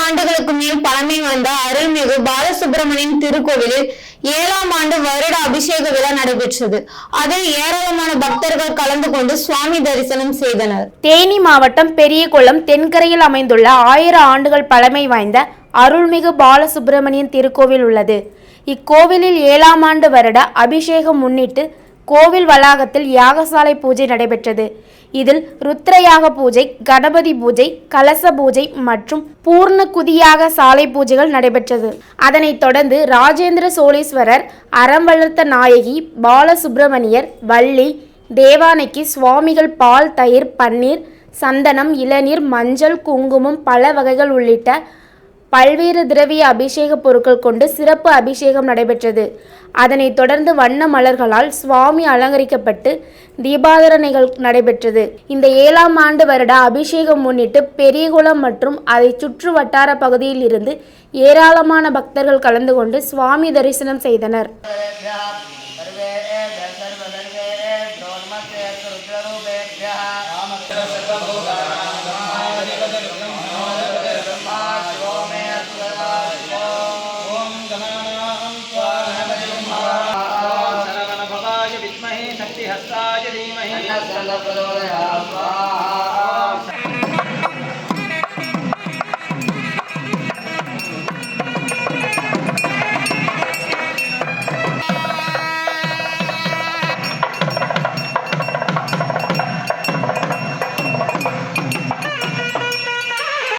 ஆண்டுகளுக்கு மேல் பழமை வாய்ந்த அருள்மிகு பாலசுப்பிரமணியன் திருக்கோவிலில் 7ஆம் ஆண்டு வருட அபிஷேக விழா நடைபெற்றது. அதில் ஏராளமான பக்தர்கள் கலந்து கொண்டு சுவாமி தரிசனம் செய்தனர். தேனி மாவட்டம் பெரியகுளம் தென்கரையில் அமைந்துள்ள 1000 ஆண்டுகள் பழமை வாய்ந்த அருள்மிகு பாலசுப்பிரமணியன் திருக்கோவில் உள்ளது. இக்கோவிலில் 7ஆம் ஆண்டு வருட அபிஷேகம் முன்னிட்டு கோவில் வளாகத்தில் யாகசாலை பூஜை நடைபெற்றது. இதில் ருத்ரயாக பூஜை, கணபதி பூஜை, கலச பூஜை மற்றும் பூர்ண குதியாக சாலை பூஜைகள் நடைபெற்றது. அதனைத் தொடர்ந்து ராஜேந்திர சோழீஸ்வரர், அறம் வளர்த்த நாயகி, பாலசுப்பிரமணியர், வள்ளி தேவானைக்கு சுவாமிகள் பால், தயிர், பன்னீர், சந்தனம், இளநீர், மஞ்சள், குங்குமம், பல வகைகள் உள்ளிட்ட பல்வேறு திரவிய அபிஷேக பொருட்கள் கொண்டு சிறப்பு அபிஷேகம் நடைபெற்றது. அதனைத் தொடர்ந்து வண்ண மலர்களால் சுவாமி அலங்கரிக்கப்பட்டு தீபாராதனைகள் நடைபெற்றது. இந்த 7ஆம் ஆண்டு வருட அபிஷேகம் முன்னிட்டு பெரியகுளம் மற்றும் அதை சுற்று வட்டார பகுதியில் இருந்து ஏராளமான பக்தர்கள் கலந்து கொண்டு சுவாமி தரிசனம் செய்தனர். शक्तिहस्ताय धीमहि